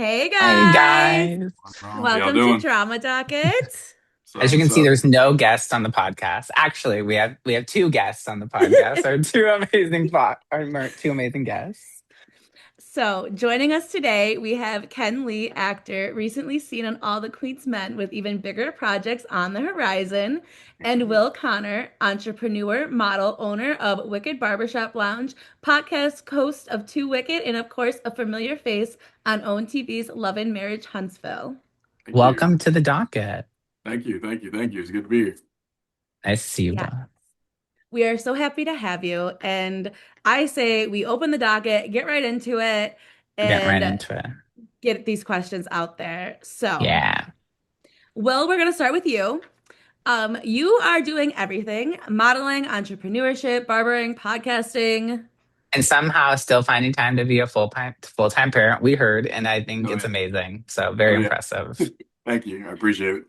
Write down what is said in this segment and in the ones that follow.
Hey Hey guys, guys. How y'all welcome to doing? Drama Docket. What's As up? you can What's see, up? there's no guests on the podcast. Actually, we have two guests on the podcast. Our two two amazing guests. So, joining us today, we have Ken Lee, actor, recently seen on All the Queen's Men with even bigger projects on the horizon, and Will Connor, entrepreneur, model, owner of Wicked Barbershop Lounge, podcast host of Two Wicked, and of course, a familiar face on OWN TV's Love and Marriage Huntsville. Thank you. Welcome to the docket. Thank you. Thank you. Thank you. It's good to be here. Nice to see you Yeah. both. We are so happy to have you. And I say we open the docket, get right into it, We're getting right and into it. get these questions out there. So, Yeah. Will, we're going to start with you. You are doing everything: modeling, entrepreneurship, barbering, podcasting. And somehow still finding time to be a full-time parent, we heard, and I think Oh it's yeah. amazing. So very Oh yeah. impressive. Thank you. I appreciate it.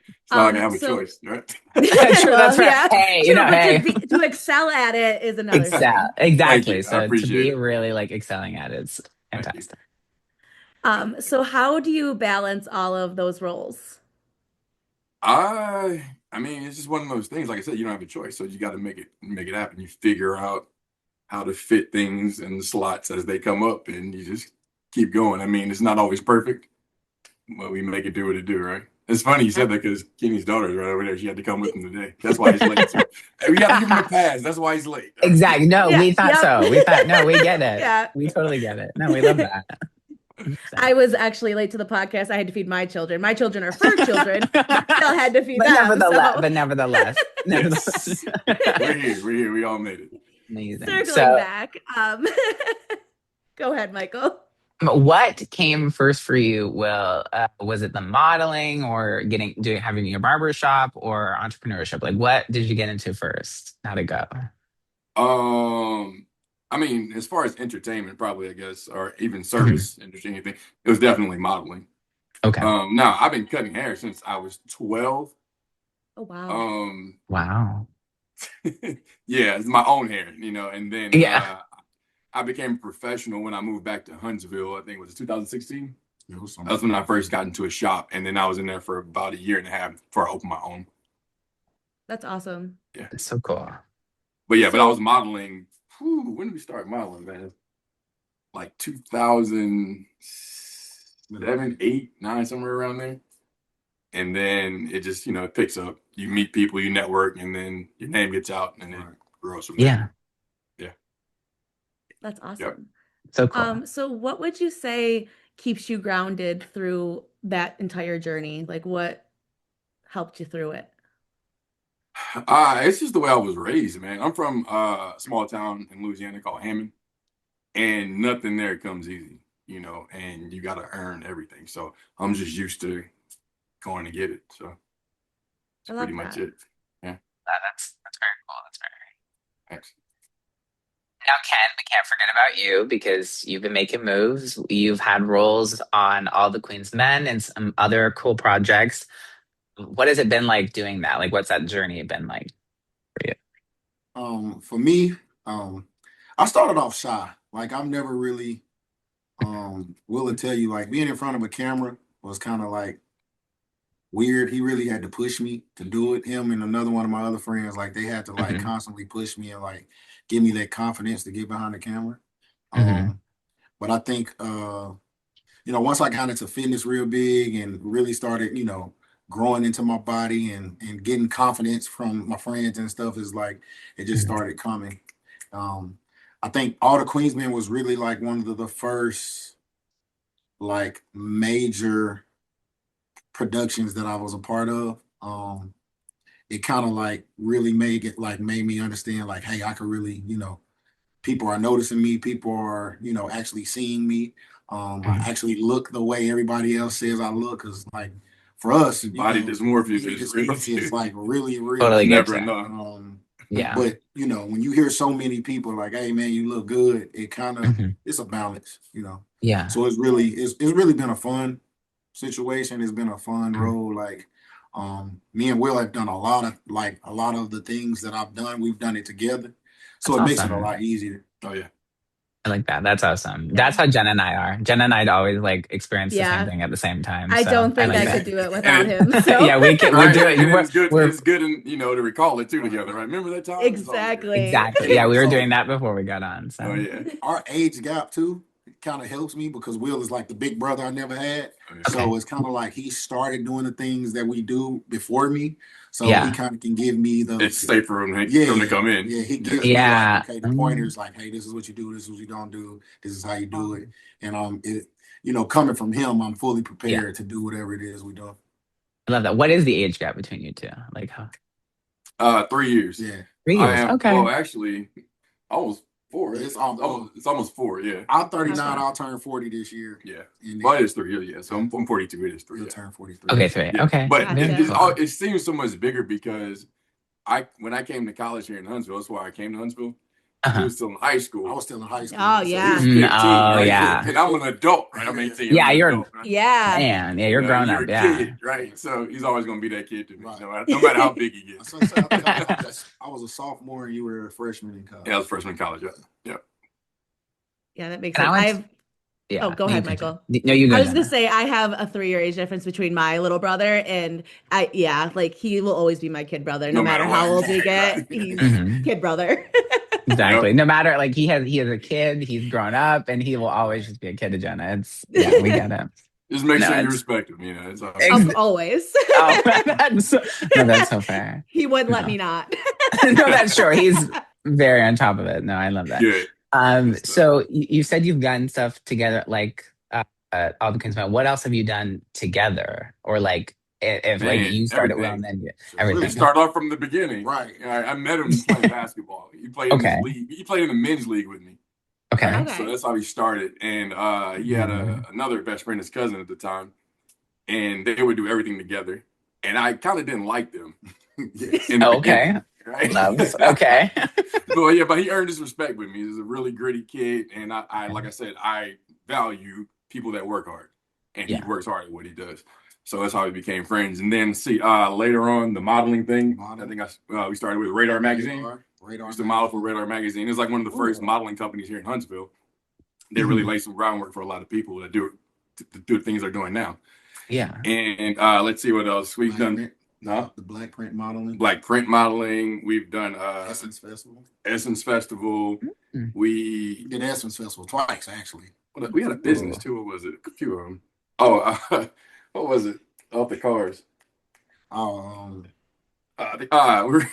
It's not like I have a So, choice, right? True, that's well, right. yeah, Hey, true, but hey. to excel at it is another Excel. thing. Thank Exactly. you. I So to appreciate be it. really like excelling at it's Thank you. fantastic. So how do you balance all of those roles? I mean, it's just one of those things. Like I said, you don't have a choice, so you got to make it happen. You figure out how to fit things in the slots as they come up, and you just keep going. I mean, it's not always perfect, but we make it do what it do, right? It's funny you said that because Kenny's daughter is right over there. She had to come with him today. That's why he's late. So hey, we got to give him a pass. That's why he's late. All right? Exactly. No, Yeah, we thought yep. so. We thought, no, we get it. Yeah. We totally get it. No, we love that. 100%. I was actually late to the podcast. I had to feed my children. My children are fur children, but I still had to feed But them. nevertheless, So, but nevertheless, nevertheless. Yes, we're here. We're here. We all made it. Amazing. circling So, back, go ahead, Michael. what came first for you? Will was it the modeling or having your barber shop or entrepreneurship? Like, what did you get into first? How'd it go? Um, I mean, as far as entertainment, probably I guess, or even Mhm. service industry, anything, it was definitely modeling. Okay. Now I've been cutting hair since I was 12. Oh wow. Um, Wow. yeah, it's my own hair, and then Yeah. I became a professional when I moved back to Huntsville. I think it was 2016. It was something. That's when I first got into a shop, and then I was in there for about a year and a half before I opened my own. That's awesome. Yeah, It's so cool. but I was So, modeling. When did we start modeling, man? Like 2007, 8, 9, somewhere around there. And then it just, it picks up. You meet people, you network, and then your name gets out, and it grows from there. Yeah. Yeah. that's Yep. awesome. So cool. So what would you say keeps you grounded through that entire journey? Like what helped you through it? It's just the way I was raised, man. I'm from a small town in Louisiana called Hammond, and nothing there comes easy, and you got to earn everything. So I'm just used to going to get it. So I that's pretty love much that. it. Yeah. That's very cool. That's very Thanks. Now, Ken, we can't forget about you because you've been making moves. You've had roles on All the Queen's Men and some other cool projects. What has it been like doing that? Like, what's that journey been like for you? For me, um, I started off shy. Like I'm never really will tell you like being in front of a camera was kind of like weird. He really had to push me to do it. Him and another one of my other friends, like they had to like Hmm. constantly push me and like give me that confidence to get behind the camera. Hmm. Um, but I think once I got into fitness real big and really started, growing into my body and getting confidence from my friends and stuff is like it just Hmm. started coming. Um, I think All the Queensmen was really like one of the first like major productions that I was a part of. It kind of like really made me understand like, hey, I could really, people are noticing me, people are, actually seeing me. I Hmm. actually look the way everybody else says I look, because like for us, Body dysmorphia is real. it's like really real. Totally It's get never you. enough. Yeah. But when you hear so many people like, "Hey, man, you look good," it kind of Hmm. it's a balance. Yeah. So it's really been a fun situation. It's been a fun Mhm. role. Like, me and Will have done a lot of the things that I've done. We've done it together, so That's it makes it a awesome. lot easier. Oh yeah. I like that. That's awesome. That's Yeah. how Jen and I are. Jen and I'd always like experience the same Yeah. thing at the same time. I So don't I think like I that. could do it without And him. So Yeah, we right, do it. and it's good. We're It's good, and to recall it too together. Right? Remember that time? It's always good. exactly. exactly. Yeah, we were So doing that before we got on. Oh So yeah. our age gap too kind of helps me because Will is like the big brother I never had. Oh, yeah. okay. So it's kind of like he started doing the things that we do before me. So he Yeah. kind of can give me It's the safe for them to come in. he Yeah. gives me like, Yeah. okay, the pointers like, hey, this is what you do, this is what you don't do, this is how you do it. And coming from him, I'm fully Yeah. prepared to do whatever it is we do. I love that. What is the age gap between you two? Like how 3 years. Yeah. 3 years. Okay. Actually, almost four. It's almost 4. Yeah. I'm 39, Okay. I'll turn 40 this year. Yeah. And Well, it's 3 years. Yeah. So I'm 42. It is 3. he'll Yeah. turn 43. Okay, three. Yeah. Okay. But Very Gotcha. cool. it seems so much bigger because when I came to college here in Huntsville, that's why I came to Huntsville. He Uh-huh. was still in high school. I was still in high school. Oh, So he yeah. was 15, Oh right? yeah. And I'm an adult, right? I'm 18. Yeah, I'm an you're adult, right? Yeah. man. Yeah, you're grown You're up. a Yeah. kid, right? So he's always going to be that kid to me, Right. no matter how big he gets. I was a sophomore and you were a freshman in college. Yeah, I was freshman in college. Yeah. Yeah. Yeah, that makes And I sense. went Oh, yeah. go No, you ahead, go, Jen. Michael. No, you go, I was gonna Jenna. say I have a 3-year age difference between my little brother and like he will always be my kid brother, no No matter matter how what. old we get. Right. He's Mhm. kid brother. Exactly. Yep. No matter like he has a kid, he's grown up, and he will always just be a kid to Jenna. It's yeah, we get it. Just make No, sure you it's respect him. It's all good. ex- Always. oh that's no, that's so fair. He wouldn't let No, me not. no, that's true. He's very on top of it. No, I love that. Good. Good stuff. So you said you've done stuff together, like all the Kingsmen. What else have you done together, or like if like Man, you started well, and everything. then So really We everything? start off from the beginning. Right. I met him playing basketball. He played in this Okay. league. He played in the men's league with me. Okay. Right. So Okay. that's how he started. And he had Mhm. another best friend, his cousin at the time, and they would do everything together. And I kind of didn't like them Yes. in the beginning, Okay. right? Loves. Okay. But he earned his respect with me. He's a really gritty kid, and I like I said, I value people that work hard, and he Yeah. works hard at what he does. So that's how we became friends. And then later on the modeling thing. I think we started with Radar Magazine. Radar Used to model for Radar Magazine. It was like one of the first modeling companies here in Huntsville. They really Mhm. laid some groundwork for a lot of people that do things they're doing now. Yeah. And let's see what else we've done. Print, No, the black print modeling. Black print modeling. We've done Essence Festival. Essence Festival. Mm. We Did Essence Festival twice actually. we had a business too. What was it? A few of them. Oh, what was it? Off the cars.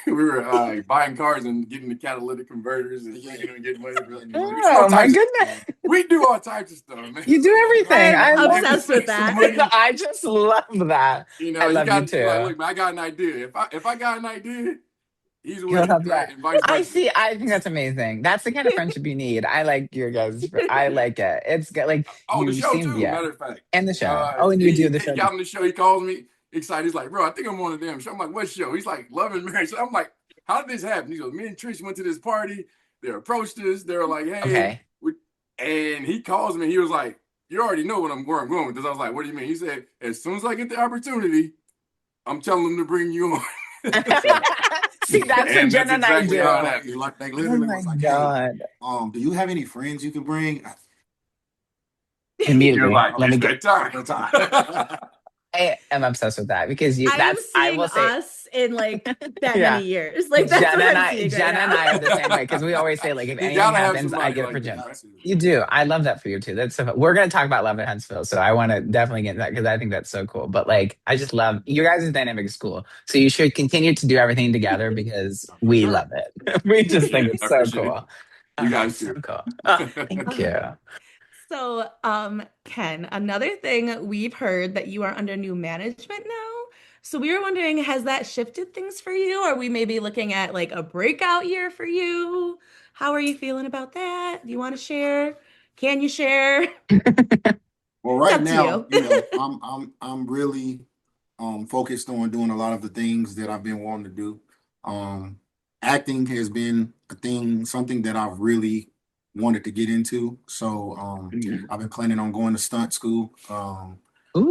We were buying cars and getting the catalytic converters and getting money. Oh my goodness. We do all types of stuff, man. You do everything. I I'm love obsessed with that. I just love that. I love you too. Like, look, man, I got an idea. If I got an idea, he's He'll with help it, you right? out. And vice I versa. see. I think that's amazing. That's the kind of friendship you need. I like your guys. I like it. It's good. Like Oh, the you show seem, too. yeah. Matter of fact. And the show. Oh, and you do the He show. got on the show. He calls me excited. He's like, bro, I think I'm on a damn show. I'm like, what show? He's like, Love and Marriage. So I'm like, how did this happen? He goes, me and Trish went to this party. They approached us. They were like, hey. Okay. And he calls me. He was like, you already know where I'm going with this. I was like, what do you mean? He said, as soon as I get the opportunity, I'm telling them to bring you on. See, that's what Jen and I exactly do. how it happened. Like they Oh literally my was like, God. hey, do you have any friends you can bring? Immediately. You're like, Let me it's get. that time. I am obsessed with that because I am I seeing will say, us in like that yeah. many years. Like that's what I'm seeing right Jen and now. I are the same way because we always say like if You anything gotta have happens, I somebody get it like for that, Jen. right? You do. I love that for you too. That's so fun. We're gonna talk about love at Huntsville, so I want to definitely get into that because I think that's so cool. But like, I just love your guys' dynamic is cool. So you should continue to do everything together because we Sure. love it. We just think Yeah, it's I so appreciate it. cool. You guys It's so too. cool. Oh, thank you. So, Ken, another thing we've heard that you are under new management now. So we were wondering, has that shifted things for you? Are we maybe looking at like a breakout year for you? How are you feeling about that? Do you want to share? Can you share? Well, It's right up to now, you. I'm really focused on doing a lot of the things that I've been wanting to do. Acting has been something that I've really wanted to get into. So Mhm. I've been planning on going to stunt school.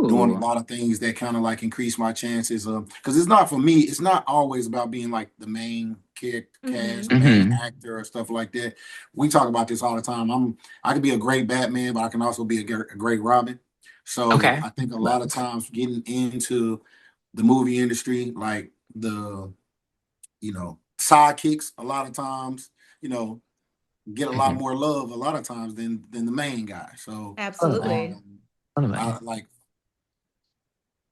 doing a Ooh. lot of things that kind of like increase my chances of, because it's not for me, it's not always about being like the main kid Hmm. cast, main Hmm. actor or stuff like that. We talk about this all the time. I can be a great Batman, but I can also be a great Robin. So Okay. I think a lot of times getting into the movie industry, like the, sidekicks, a lot of times, you know, get a lot Mhm. more love a lot of times than the main guy. So Totally. Absolutely. Totally. I like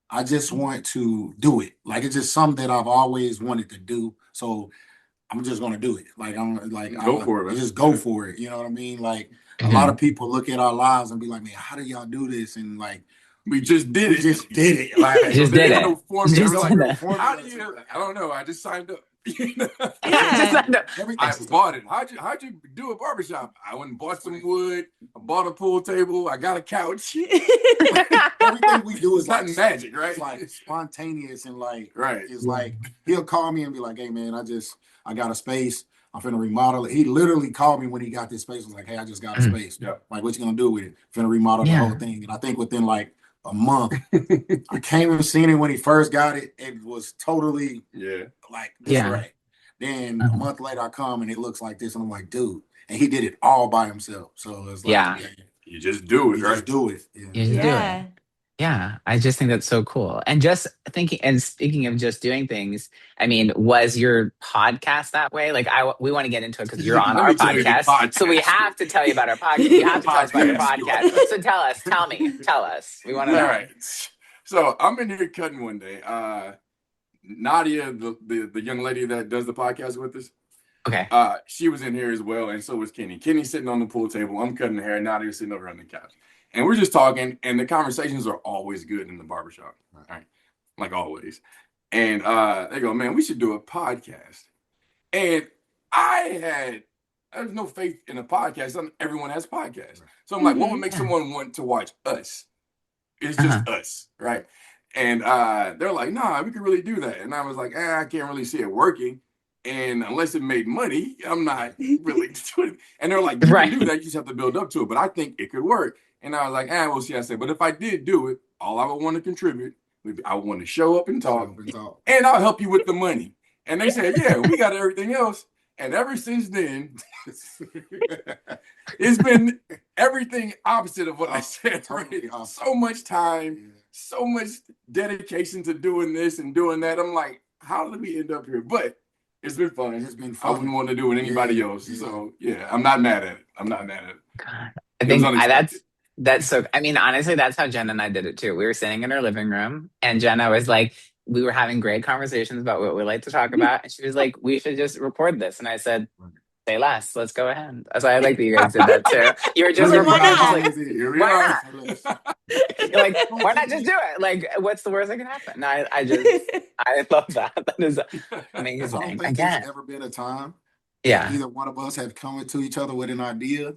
I just want to do it. Like it's just something that I've always wanted to do. So I'm just gonna do it. Like I'm like Go I for it, man. just go for it. You know what I mean? Like a lot Hmm. of people look at our lives and be like, man, how do y'all do this? And like We just did we it. just did it. Like Just There did ain't it. no formula. there's We're Just no like, did real it. how formula do to you? it. I don't know. I just signed up. Just Yeah. no. I Everything's bought it. How'd you do a barbershop? I went and bought some wood. I bought a pool table. I got a couch. everything we do It's is not like magic, right? it's like spontaneous and like Right. it's Yeah. like he'll call me and be like, hey man, I got a space. I'm finna remodel it. He literally called me when he got this space. Was like, hey, I just got a Mhm. space. Yeah. Like, what you gonna do with it? Finna remodel the whole Yeah. thing. And I think within like a month, I came and seen it when he first got it. It was totally Yeah. like Yeah. disarray. Then a Uh-huh. month later, I come and it looks like this, and I'm like, dude. And he did it all by himself. So it's like, Yeah. yeah, You just do it, you just right? do it. Yeah. You just Yeah. do it. Yeah. Yeah, I just think that's so cool. And just thinking, and speaking of just doing things, I mean, was your podcast that way? Like, we want to get into it because you're on Let our me tell you the podcast, so we podcast. have to tell you about our podcast. You have The to tell us about your podcast podcast. story. So tell us, tell me, tell us. We want to All know. right. So I'm in here cutting one day. Nadia, the young lady that does the podcast with us, Okay. she was in here as well, and so was Kenny. Kenny's sitting on the pool table. I'm cutting hair. Nadia's sitting over on the couch, and we're just talking. And the conversations are always good in the barbershop, right? Like always. And they go, man, we should do a podcast. And I had there's no faith in a podcast. Everyone has podcasts. So I'm like, what would Hmm. make Yeah. someone want to watch us? It's Uh-huh. just us, right? And they're like, nah, we could really do that. And I was like, I can't really see it working. And unless it made money, I'm not really doing it. And they're like, you can do Right. that. You just have to build up to it. But I think it could work. And I was like, we'll see. I said, but if I did do it, all I would want to contribute, I would want to show up and Show talk, up and talk. and I'll help you with the money. And they said, yeah, we got everything else. And ever since then, it's been everything opposite of what I said. Totally Right? opposite. So much time, Yeah. so much dedication to doing this and doing that. I'm like, how did we end up here? But it's been fun. It's been I wouldn't fun. want to do it with anybody Yeah, else. yeah. So yeah, I'm not mad at it. I'm not mad at it. God. I It was think unexpected. that's so. I mean, honestly, that's how Jen and I did it too. We were sitting in her living room, and Jenna was like, we were having great conversations about what we like to talk about, and she was like, we should just record this. And I said, say less. Let's go ahead. So I like that you guys did that too. You were You're just like, why recording. Just not? like, Here we why are. not? You're like, why not just do it? Like, what's the worst that can happen? No, I love that. That is I don't amazing. think there's Again, ever been a time that yeah. either one of us have come to each other with an idea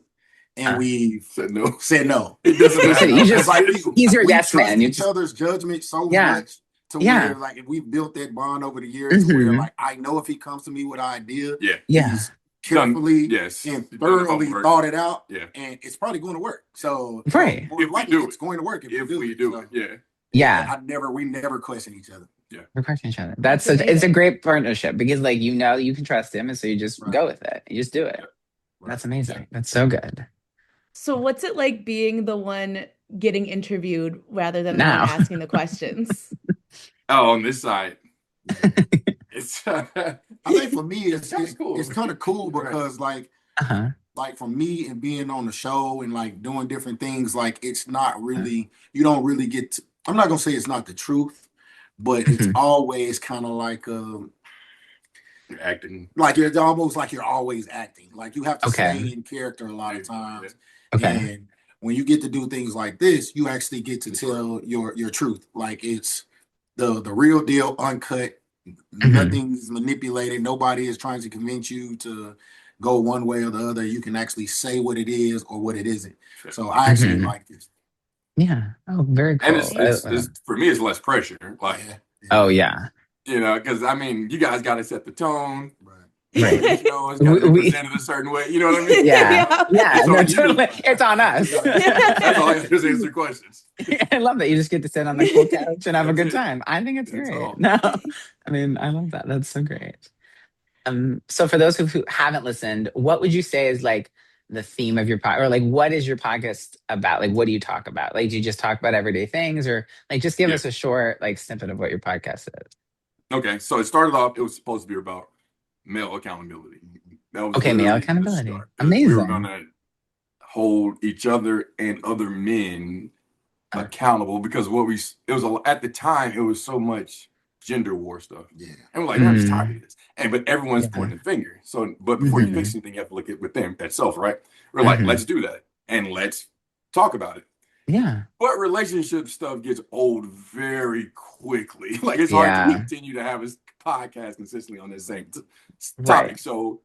and Huh. we've Said no. said no. It doesn't You said matter. you I'm It's just as like is. he's your we yes trust man. You each just other's judgment so yeah, much to yeah, where like we've built that bond over the years to where hmm like I know if he comes to me with an idea, Yeah. yeah. he's Done. carefully Yes. and Done the thoroughly homework. thought it out, Yeah. and it's probably going to work. So, well, Right. more If we likely do it's it. going to work if If we do we it. do So, it. Yeah. Yeah. we never question each other. Yeah. We're crushing each other. That's It's a amazing. great partnership because like you can trust him, and so you just Right. go with it. You just do it. Yeah. Right. That's amazing. That's so good. So what's it like being the one getting interviewed rather than the one Now. asking the questions? Oh, on this side, Yeah. it's I think for me, it's kind of cool. it's kind of cool Right. because Uh-huh. like for me and being on the show and like doing different things, like it's not really you don't really get to, I'm not gonna say it's not the truth, but it's Mhm. always kind of You're acting. like it's almost like you're always acting. Like you have to Okay. stay in character a lot of Yeah. times. Okay. And when you get to do things like this, you actually get to tell your truth. Like it's the real deal, uncut. Mhm. Nothing's manipulated. Nobody is trying to convince you to go one way or the other. You can actually say what it is or what it isn't. So I actually Mhm. like this. Yeah. Oh, very And cool. it's for me, it's less pressure. Like, Yeah, yeah, Oh yeah. because I mean, you guys got to set the tone. right. Right. It's got to be We presented a certain way. You know what I mean? yeah. Yeah. Yeah. It's No, on you. totally. It's on us. That's all I got to do is answer questions. I love that. You just get to sit on the cool couch and have a That's good it. time. I think it's That's great. all. No, I mean, I love that. That's so great. So for those who haven't listened, what would you say is like the theme of your pod, or like what is your podcast about? Like, what do you talk about? Like, do you just talk about everyday things, or like just give Yeah. us a short like snippet of what your podcast is? Okay. So it started off, it was supposed to be about male accountability. That was Okay, male literally the accountability. start because we were going Amazing. to hold each other and other men Uh, accountable because at the time it was so much gender war stuff. Yeah. And we're like, I'm just tired mm, of this. But everyone's yeah. pointing the finger. So, but before you Hmm. fix anything, you have to look at within that self, right? We're like, Hmm. let's do that and let's talk about it. Yeah. But relationship stuff gets old very quickly. Like it's hard to Yeah. continue to have a podcast consistently on the same Right. topic. So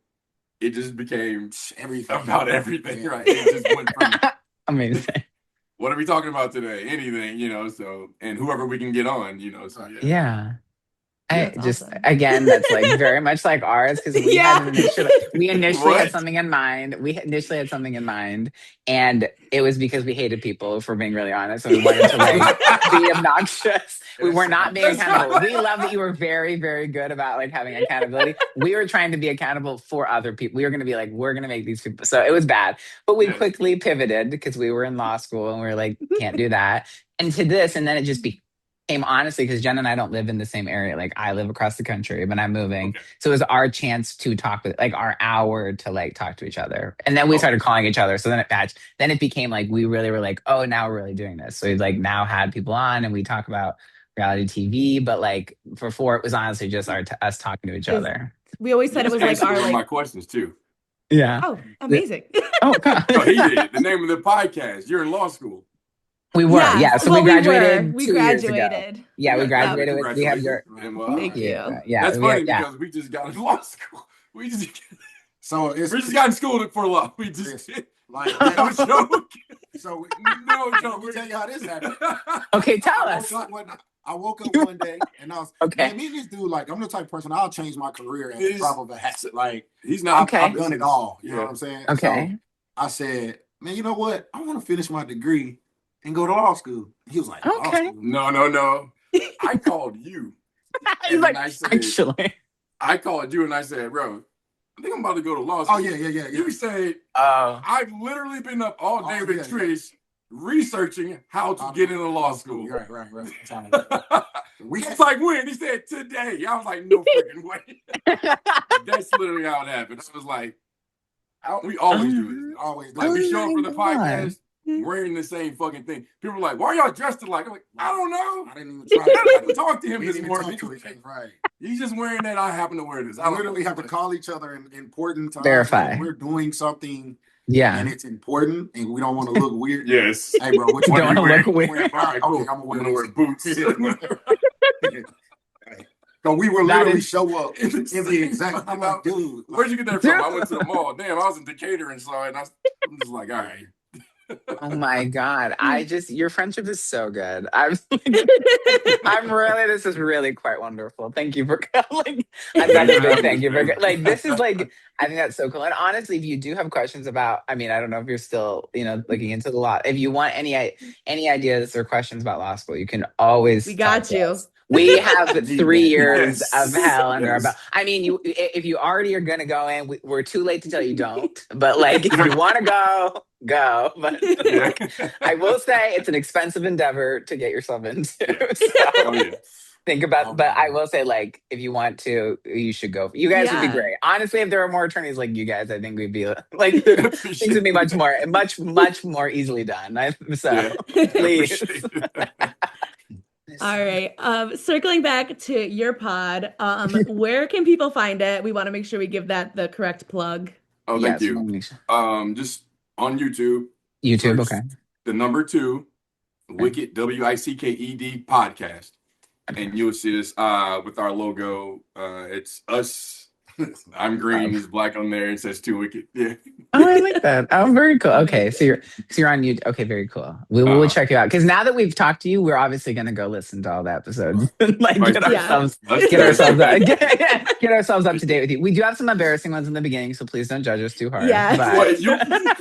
it just became Everything. about everything, Yeah. right? It just went from Amazing. what are we talking about today? Anything, so and whoever we can get on, so yeah. Yeah. I That's just awesome. again, that's like very much like ours because Yeah. we initially had What? something in mind. We initially had something in mind, and it was because we hated people, if we're being really honest, and we wanted to like be obnoxious. We were not being That's accountable. not We love that you were very, very good about like having accountability. We were trying to be accountable for other people. We were going to be like, we're going to make these people. So it was bad, but we yes. quickly pivoted because we were in law school and we were like, can't do that. And to this, and then it just became honestly because Jen and I don't live in the same area. Like I live across the country, but I'm moving. Okay. So it was our chance to talk with like our hour to like talk to each other. And then we started Okay. calling each other. So then it matched. Then it became like we really were like, oh, now we're really doing this. So we like now had people on and we talk about reality TV. But like before it was honestly just us talking to each Is other. we always You said it just was like answered our one of my like, questions too. Yeah. oh, amazing. Oh God. No, he did. The name of the podcast. You're in law school. We were, Yes. yeah. So we Well, we were. graduated We 2 years ago. graduated. Yeah, we Yeah, Yep. graduated with. We have congratulations. your. And Thank Thank you. you. Yeah, that's we are. funny Yeah. because we just got in law school. So We just got in school for law. We just like no joke. So No let joke. me tell you how this happened. Okay, tell I us. woke up one day and I was Okay. man, me and this dude, like I'm the type of person I'll change my career at the He's- drop of a hat. Like He's not. Okay. I've done it all. You know Yeah. what I'm saying? Okay. So I said, man, you know what? I want to finish my degree and go to law school. He was like, law Okay. school? No. I called you. He's And like, I said, actually. I called you and I said, bro, I think I'm about to go to law school. Oh yeah. You said, Oh. I've literally been up all day Oh, with yeah. Trish researching how to get into law school. Right. It's like when? He said today. I was like, no freaking way. That's literally how it happened. I was like, we always do this. Always Like we show up Oh for my the God. podcast wearing the same fucking thing. People are like, why are y'all dressed alike? I'm like, I don't know. I didn't even I try. didn't talk to him We this didn't even morning. talk to each other. Right. He's just wearing that. I happen to wear this. I literally have to call each other in important times. Verify. When we're doing something Yeah. and it's important and we don't want to look weird. Yes. Hey, bro, what you You don't What want are to you look wearing? weird. All right, cool. Okay, I'm gonna wear boots. So we will That literally is- show up in the exact. I'm like, dude, Where'd you get that from? I went to the mall. Damn, I was in Decatur and saw it. And I'm just like, all right. Oh my God. Your friendship is so good. This is really quite wonderful. Thank you for coming. That's a big thank you for like, this is like, I think that's so cool. And honestly, if you do have questions about, I mean, I don't know if you're still, looking into the law, if you want any ideas or questions about law school, you can always. We got talk to you. us. We have 3 years Yes. of hell under our Yes. belt. I mean, if you already are going to go in, we're too late to tell you don't. But like, if you want to go. But Yeah. I will say it's an expensive endeavor to get yourself into. So Oh, yeah. think about, but I will say, like, if you want to, you should go. You guys would be Yeah. great. Honestly, if there were more attorneys like you guys, I think we'd be like, things would be much more easily done. Yeah. Please. Appreciate it. All right. Circling back to your pod, where can people find it? We want to make sure we give that the correct plug. Oh, thank you. Just on YouTube. YouTube, search okay. The number 2, Wicked, WICKED podcast. And you'll see us with our logo. It's us I'm green. Love. He's black on there. It says Too Wicked. Yeah. Oh, I like that. Oh, very cool. Okay, Nice. so you're on YouTube. Okay, very cool. We will Uh, check you out because now that we've talked to you, we're obviously gonna go listen to all the episodes, Right. and like vice get versa. Yeah. ourselves Us get too. ourselves up, get ourselves up to date with you. We do have some embarrassing ones in the beginning, so please don't judge us too hard. Yes. But What you?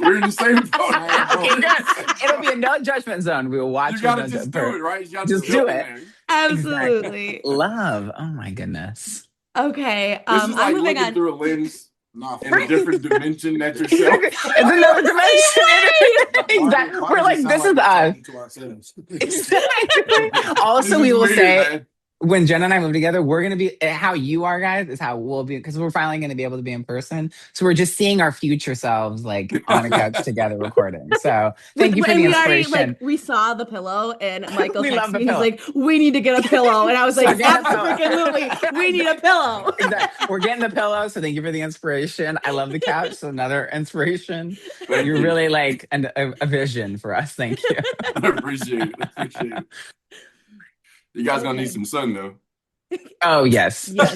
We're in the same boat. Same okay, boat. good. It'll be a no judgment zone. We will You watch with gotta no just do judgment. it, right? You gotta Just just do jump in it. there. Exactly. Absolutely. Love. Oh my goodness. Okay. This is I'm like moving looking on. through a lens Nah, for in a real. different dimension at yourself. Exactly. It's another dimension. Exactly. Why We're does it like, sound this like is we're us. talking to ourselves? Exactly. This Also, is we will weird, say man. when Jen and I move together, we're gonna be how you are, guys, is how we'll be because we're finally gonna be able to be in person. So we're just seeing our future selves like on a couch together recording. So thank you for And the we already like inspiration. we saw the pillow, and Michael We love texted the me. He's pillow. like, "We need to get a pillow," and I was So we're like, getting a pillow. "Absolutely, we need a pillow." Exactly. We're getting the pillow. So thank you for the inspiration. I love the couch. So another inspiration. Thank You're you. really like a vision for us. Thank you. I appreciate it. Appreciate it. You guys gonna need Okay. some sun though. Oh yes. Yes.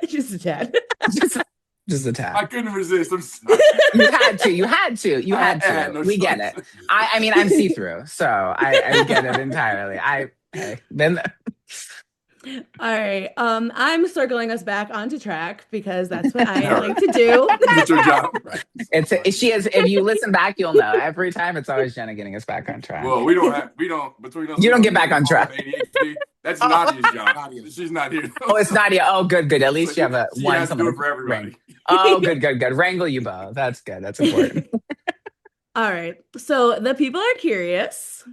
Just a tad. just, just a tap. I couldn't resist. I'm sorry. You had to. You had to. You I had had to. no We get choice. it. I mean, I'm see through, so I get it entirely. Hey, then All right. I'm circling us back onto track because that's what I All like right. to do. Get your job. Right. she is. If you listen back, you'll know. Every time, it's always Jenna getting us back on Well, track. we don't between us You we don't don't get get back what we on call track. ADHD. That's Oh, Nadia's job. Nadia. She's not here though. oh, it's Nadia. Oh, good, good. At So least you have a she one has to do someone it to for wrangle. everybody. Oh, good, good, good. Wrangle you both. That's good. That's important. All right. So the people are curious.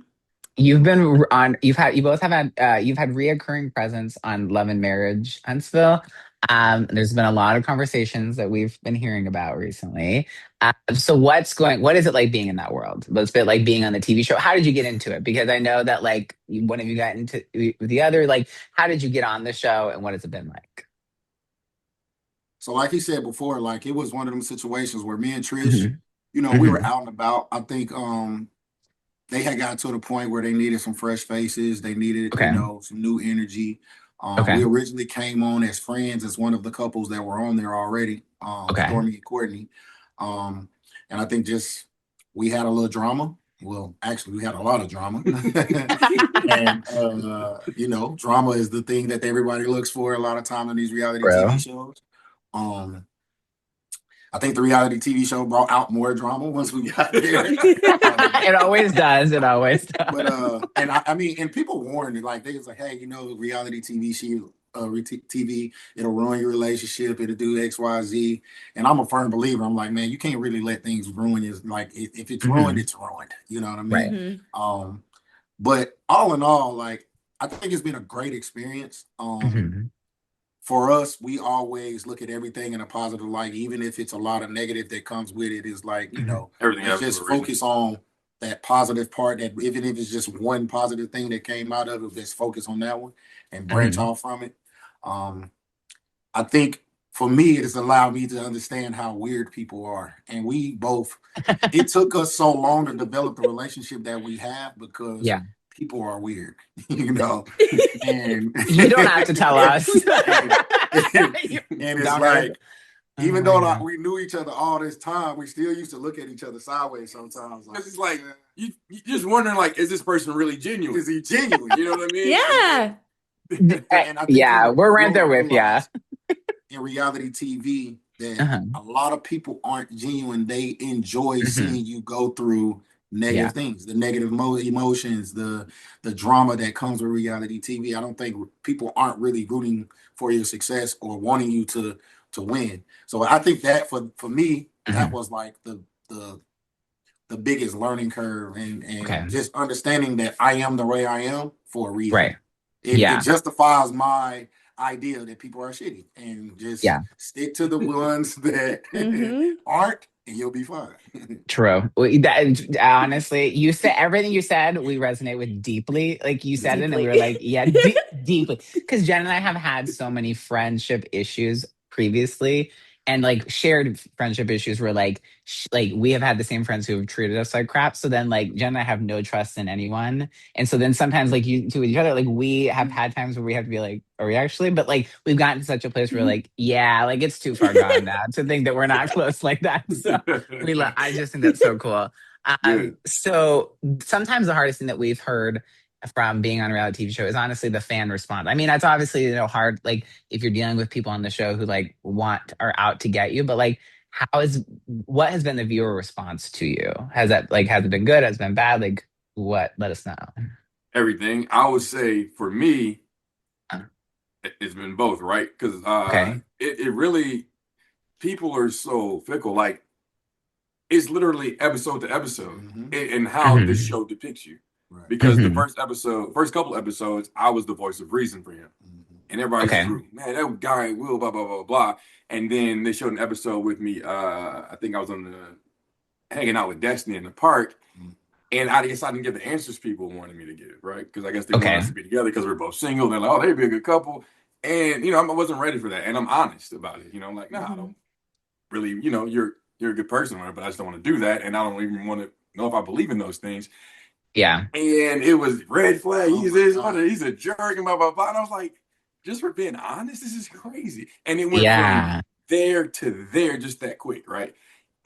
You've been on. You both have had. You've had reoccurring presence on Love and Marriage Huntsville. There's been a lot of conversations that we've been hearing about recently. So what is it like being in that world? What's it like being on the TV show? How did you get into it? Because I know that like one of you got into with the other. Like, how did you get on the show, and what has it been like? So, like he said before, like it was one of them situations where me and Trish, Hmm. we were Hmm. out and about. I think they had gotten to the point where they needed some fresh faces. They needed, Okay. some new energy. Okay. We originally came on as friends as one of the couples that were on there already, Okay. Stormy and Courtney. Um, and I think just we had a little drama. Well, actually, we had a lot of drama. And drama is the thing that everybody looks for a lot of time in these reality TV Bro. shows. Um, I think the reality TV show brought out more drama once we got there. It always does. It always But does. and I mean, and people warned it, like they was like, hey, reality TV, it'll ruin your relationship, it'll do X, Y, Z. And I'm a firm believer. I'm like, man, you can't really let things ruin you. Like if it's ruined, Mhm. it's ruined. You know what I mean? Right. Hmm. But all in all, like I think it's been a great experience. Mhm. For us, we always look at everything in a positive light, even if it's a lot of negative that comes with it. Is like, Mhm. Everything let's happens just for a reason. focus on that positive part. That even if it's just one positive thing that came out of it, let's focus on that one and branch Mhm. off from it. Um, I think for me, it has allowed me to understand how weird people are, and we both. It took us so long to develop the relationship that we have because Yeah. people are weird, and You don't have to tell us. and, You and it's don't have like to. Oh even my though God. we knew each other all this time, we still used to look at each other sideways sometimes. Like, Because it's like you just wondering like, is this person really genuine? is he genuine? You know what I mean? Yeah. And I think Yeah, we we're right grown there to with you. realize in reality TV that Uh-huh. a lot of people aren't genuine. They enjoy Mhm. seeing you go through Yeah. negative things, the negative emotions, the drama that comes with reality TV. I don't think people aren't really rooting for your success or wanting you to win. So I think that for me, that Mhm. was like the the biggest learning curve and Okay. just understanding that I am the way I am for a reason. Right. It Yeah. justifies my idea that people are shitty and just Yeah. stick to the ones that Hmm. aren't and you'll be fine. True. Honestly, you said everything you said, we resonate with deeply. Like you said it, and we Deeply. were like, yeah, deeply. Because Jen and I have had so many friendship issues previously. and like shared friendship issues where like like we have had the same friends who have treated us like crap. So then like Jen and I have no trust in anyone, and so then sometimes like you to each other, like we have had times where we have to be like, are we actually? But like we've gotten to such a place where like yeah, like it's too far gone now to think that we're not close like that. So I just think that's so cool. Good. So sometimes the hardest thing that we've heard from being on a reality TV show is honestly the fan response. I mean, that's obviously hard. Like if you're dealing with people on the show who like want are out to get you, but like what has been the viewer response to you? Has it been good? Has it been bad? Like what? Let us know. Everything. I would say for me, Uh, it's been both, right? Because Okay. it really people are so fickle. Like it's literally episode to episode and how this Hmm. show depicts you. Right. Because the Hmm. first couple episodes, I was the voice of reason for him. And everybody's just Okay. rooting, man, that guy will blah blah blah blah. And then they showed an episode with me. I think I was on the hanging out with Destiny in the park, and I guess I didn't get the answers people wanted me to give, right? Because I guess they want us Okay. to be together because we're both single. They're like, oh, they'd be a good couple, and I wasn't ready for that, and I'm honest about it. I'm like, nah, I don't really, you're a good person, right? But I just don't want to do that, and I don't even want to know if I believe in those things. Yeah. And it was red flag. Oh He's my this, God. he's a jerk, and blah blah blah. And I was like, just for being honest, this is crazy. And it went from Yeah. there to there just that quick, right?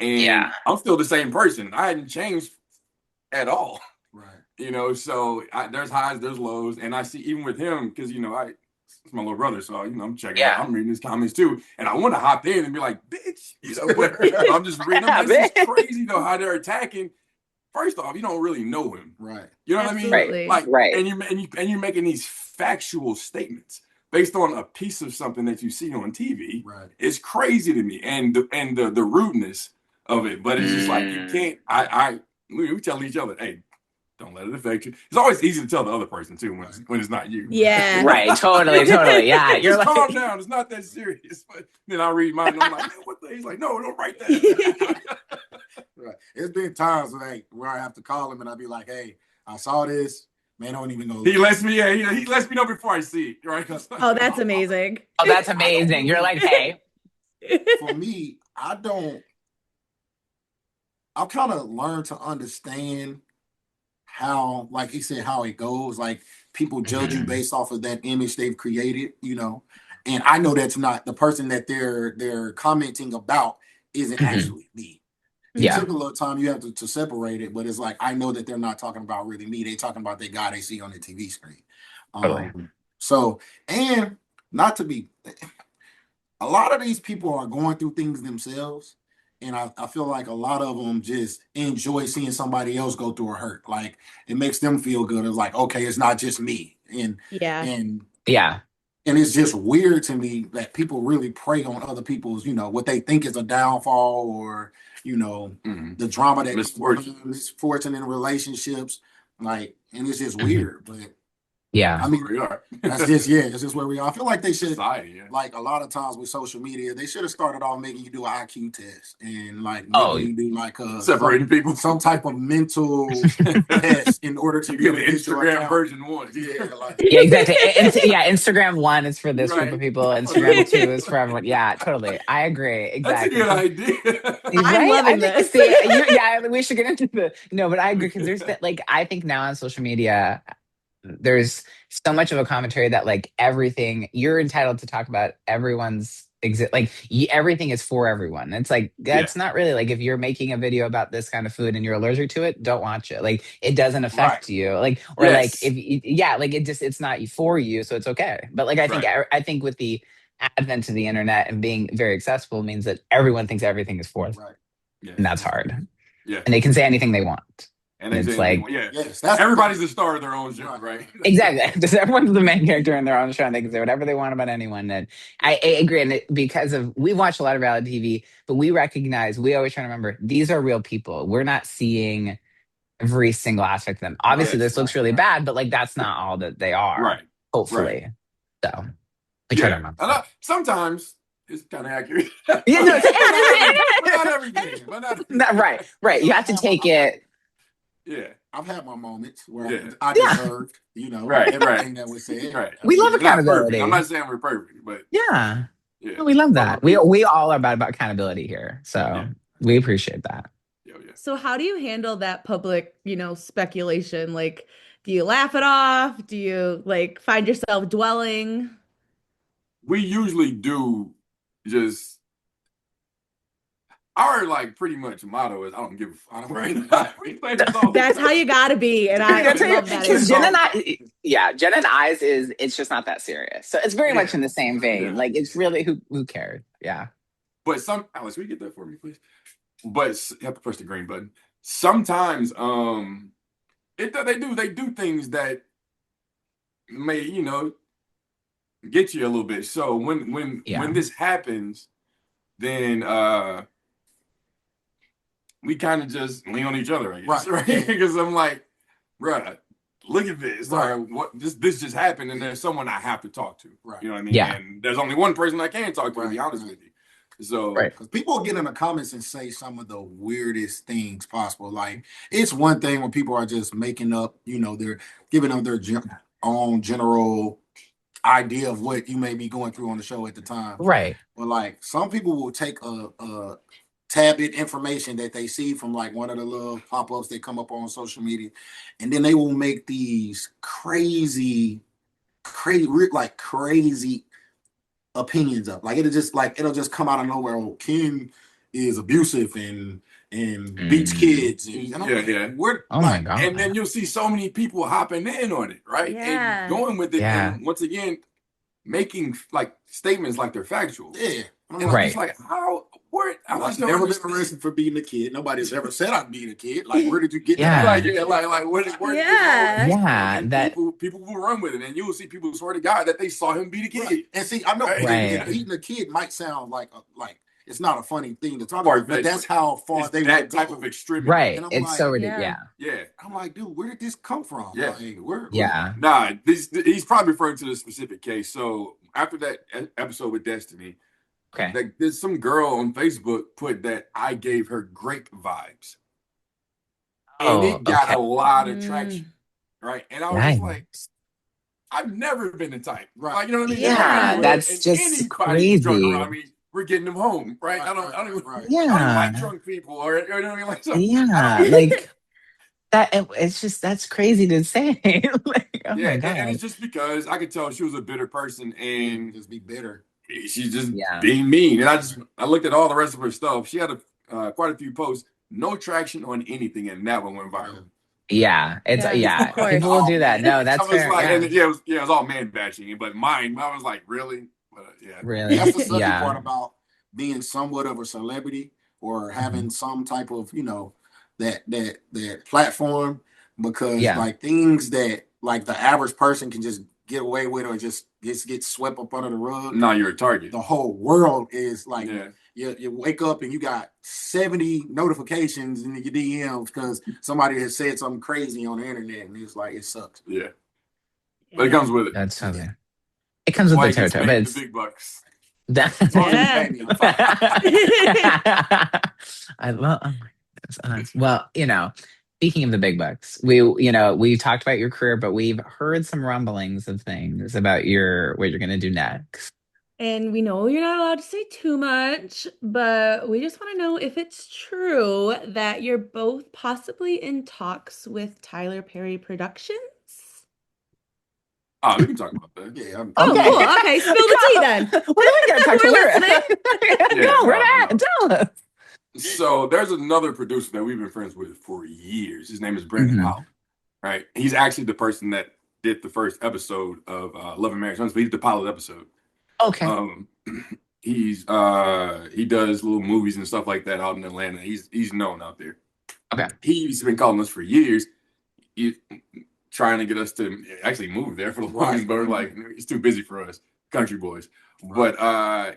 Yeah. And I'm still the same person. I hadn't changed at all, Right. So there's highs, there's lows, and I see even with him because it's my little brother, so I'm checking out, Yeah. I'm reading his comments too, and I want to hop in and be like, bitch, but I'm just reading them. Yeah, This is man. crazy though how they're attacking. First off, you don't really know him. Right. You know what I mean? Right. Absolutely. Like, Right. and you're making these factual statements based on a piece of something that you see on TV. Right. It's crazy to me, and the rudeness of it. But it's just like you Mm. can't. We tell each other, hey, don't let it affect you. It's always easy to tell the other person too when it's not you. Yeah. Right. Totally. Totally. Yeah. You're Just calm like, down. It's not that serious. But then I read mine, and I'm like, man, what the? He's like, no, don't write that. Right. It's been times where I have to call him and I'll be like, hey, I saw this. Man, I don't even know. He lets me. Yeah, he lets me know before I see it. Right? Oh, that's amazing. oh, that's I don't amazing. You're really, like, hey. for me, I've kind of learned to understand how, like he said, how it goes. Like people judge you Mhm. based off of that image they've created. And I know that's not the person that they're commenting about isn't Mhm. actually me. It Yeah. took a little time. You have to separate it, but it's like I know that they're not talking about really me. They talking about the guy they see on the TV screen. Totally. So and not to be a lot of these people are going through things themselves. And I feel like a lot of them just enjoy seeing somebody else go through a hurt. Like it makes them feel good. It's like, okay, it's not just me. And Yeah. and Yeah. and it's just weird to me that people really prey on other people's, what they think is a downfall or, the drama that goes Misfortune. behind misfortune in relationships. Like, and it's just Mhm. weird. But Yeah. I mean, We are. it's just where we are. I feel like they should, Society. Yeah. like a lot of times with social media, they should have started off making you do an IQ test and like Oh, making you do like Separating people. some type of mental test in order to You be get able the to get your Instagram account. version one. Yeah, like yeah, exactly. Yeah, Instagram one is for this group of Right. people. Oh, yeah. Instagram two is for everyone. Yeah, totally. I agree. That's a Exactly. good idea. I'm Right? I loving think this. see, yeah, we should get into the no, but I agree because there's that like I think now on social media there's so much of a commentary that like everything you're entitled to talk about everyone's exist like everything is for everyone. It's like Yeah. that's not really like if you're making a video about this kind of food and you're allergic to it, don't watch it. Like it doesn't Right. affect you. Like or like Yes. if yeah, like it's not for you, so it's okay. But like Right. I think with the advent of the internet and being very accessible means that everyone thinks everything is for them, right. Yes. and that's hard. Yeah. And they can say anything they want. And And they say it's anything. like Yeah. Yes, Everybody's the star of their own show, Right. right? exactly. Just everyone's the main character in their own show, and they can say whatever they want about anyone. And I agree. And because of we watch a lot of reality TV, but we always try to remember these are real people. We're not seeing every single aspect of them. Right. Obviously, Yes. this looks really bad, but like that's not all that they are. Right. Right. Hopefully, so we try to Yeah. remember. And sometimes it's kind of accurate. Yeah, no, But not everything. But not everything. right, right. You have to take it. Yeah. I've had my moments where Yeah. I Yeah, deserved, Right. everything that was said. Right. I we love mean, We're not perfect. I'm accountability. not saying we're perfect, but Yeah. Yeah. Oh, we love that. We People. we all are about accountability here, so Yeah. we appreciate that. Yeah. Yeah. So how do you handle that public, speculation? Like, do you laugh it off? Do you like find yourself dwelling? We usually do just our like pretty much motto is I don't give a fuck. Right? We say this all the That's how time. you gotta be, and I That's love that because It's Jen answer. all and the time. I, yeah, Jen and I's is it's just not that serious. So it's very much Yeah. in the same vein. Yeah. Like it's really who cares? Yeah. But Alex, will you get that for me, please? But you have to push the green button. Sometimes, they do things that may, get you a little bit. So when Yeah. this happens, then we kind of just lean on each other, I guess, right? Because I'm like, bruh, look at this. Right. Or what this just happened, and there's someone I have to talk to. Right. You know what I mean? Yeah. And there's only one person I can talk to, to be honest with you. So Right. Because people get in the comments and say some of the weirdest things possible. Like, it's one thing when people are just making up, they're giving them their own general idea of what you may be going through on the show at the time. Right. But like, some people will take a tad bit information that they see from like one of the little pop-ups that come up on social media, and then they will make these crazy opinions up. Like it'll just come out of nowhere. Oh, Ken is abusive and beats kids. And I'm like, yeah. Oh my God. And then you'll see so many people hopping in on it, right? Yeah. And going with it. Yeah. And once again, making like statements like they're factual. Yeah. And Right. it's like, I I've never been arrested for beating a kid. Nobody's ever said I'd beat a kid. Like, where did you get Yeah. that? Where Yeah. Yeah, and that- people will run with it, and you will see people swear to God that they saw him beat a kid. Right. And see, I know Right. beating a kid might sound like it's not a funny thing to talk about, but that's how far It's they that would type go. of extremity. Right. And I'm It's like, so ridiculous. Yeah. Yeah. I'm like, dude, where did this come from? Yeah. Like, Yeah. Nah, he's probably referring to this specific case. So after that episode with Destiny, Okay. there's some girl on Facebook put that I gave her great vibes, and Oh, it got okay. a lot of traction, right? And I was just like, Nice. I've never been the type, Right. right? You know what I mean? Yeah, Anywhere, that's and just anybody drunk crazy. around me, we're getting them home, right? Right, I don't even, right. I don't Yeah. like drunk people, or you know what I mean? Like, so, Yeah. Like that. It's just that's crazy to say. Like, oh yeah, my and God. it's just because I could tell she was a bitter person, and Just be bitter. she's just Yeah. being mean. And I looked at all the rest of her stuff. She had quite a few posts, no traction on anything, and that one went viral. Yeah. It's Yeah, yeah. of course. People will do that. No, that's I was fair. like, Yeah. and it was all man bashing, but mine, I was like, really? But yeah, Really. That's the sucky Yeah. part about being somewhat of a celebrity or having some type of, that platform, because Yeah. like things that like the average person can just get away with or just get swept up under the rug. now you're a target. The whole world is like, Yeah. you wake up and you got 70 notifications in your DMs because somebody has said something crazy on the internet, and it's like, it sucks. Yeah. But it comes with it. That's something. It comes with Why the you get territory, but paid it's the big bucks. that. Long as you Yeah. pay me, I'm fine. Well, oh my goodness. Well, speaking of the big bucks, we talked about your career, but we've heard some rumblings of things about what you're gonna do next. And we know you're not allowed to say too much, but we just want to know if it's true that you're both possibly in talks with Tyler Perry Productions. Oh, we can talk about that. Yeah, Oh, Okay. cool. Okay, spill the tea then. What do we gotta talk We're to? listening. No, we're no. not. Tell us. So there's another producer that we've been friends with for years. His name is Brandon Mhm. Howe. Right? He's actually the person that did the first episode of Love and Marriage Huntsville. He did the pilot episode. Okay. He does little movies and stuff like that out in Atlanta. He's known out there. Okay. He's been calling us for years, trying to get us to actually move there for the longest, but we're like, it's too busy for us, country boys. But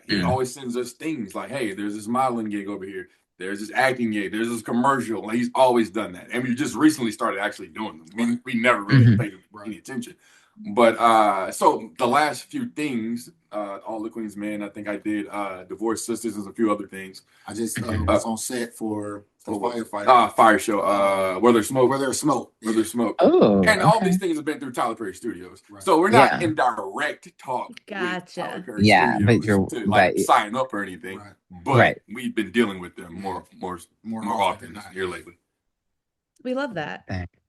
he always sends us things like, hey, there's this modeling gig over here. There's this acting gig. There's this commercial. Like, he's always done that. And we just recently started actually doing them. We never really paid any attention. But so the last few things, all the Queen's Men, I think I did Divorced Sisters and a few other things. I just Mhm. was on set for the firefighter. Fire show, Where There's Smoke. Where There's Smoke. Where There's Smoke. Oh, And all okay. these things have been through Tyler Perry Studios. Right. So we're not Yeah. in direct talk with Gotcha. Tyler Perry Yeah, but Studios to like sign up or anything. Right. But Right. we've been dealing with them more often here lately. We love that.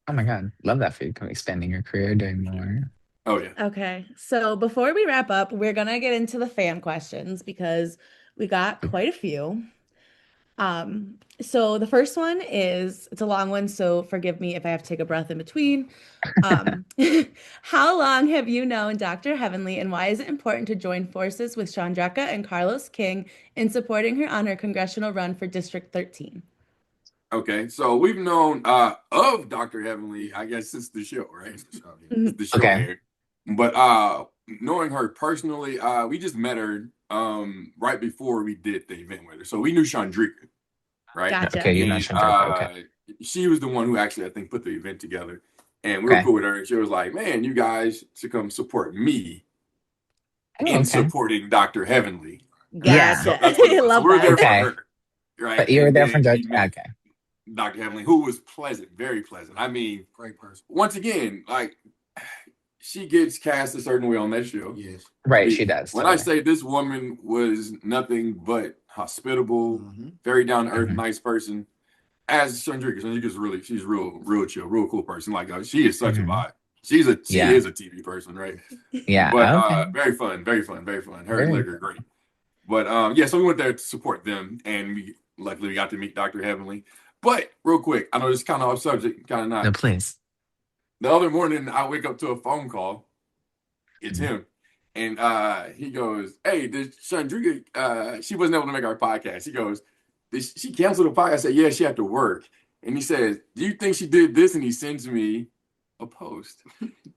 Oh my God. Love that for you. Expanding your career, doing more. Oh yeah. Okay. So before we wrap up, we're gonna get into the fan questions because we got quite a few. So the first one is, it's a long one, so forgive me if I have to take a breath in between. Um, how long have you known Dr. Heavenly, and why is it important to join forces with Chandrika and Carlos King in supporting her on her congressional run for District 13? Okay, so we've known of Dr. Heavenly, I guess, since the show, right? Mhm. The show Okay. aired. But knowing her personally, we just met her right before we did the event with her. So we knew Chandrika, right? Gotcha. Okay, you know And, Chandrika. Okay. she was the one who actually, I think, put the event together. And we were Okay. cool with her. And she was like, man, you guys should come support me Oh, in okay. supporting Dr. Heavenly. Yeah. Gotcha. So that's what it was. Love So we were there that. Okay. for her, right? But you were And there then for Judge. we met Okay. Dr. Heavenly, who was pleasant, very pleasant. I mean, Great person. once again, like, she gets cast a certain way on that show. Yes. Right, she does. When I say this woman was nothing but hospitable, Mm-hmm. very down to earth, Mhm. nice person. As Chandrika's really, she's real chill, real cool person. Like she is such a Mhm. vibe. She Yeah. is a TV person, right? Yeah. But Okay. very fun. Her and Very Lick are great. But yeah, so we went there to support them, and we luckily got to meet Dr. Heavenly. But real quick, I know this is kind of off subject, kind of not. No, please. The other morning, I wake up to a phone call. It's Mhm. him. And he goes, hey, did Chandrika, she wasn't able to make our podcast. He goes, did she canceled the podcast? I said, yeah, she had to work. And he says, do you think she did this? And he sends me a post.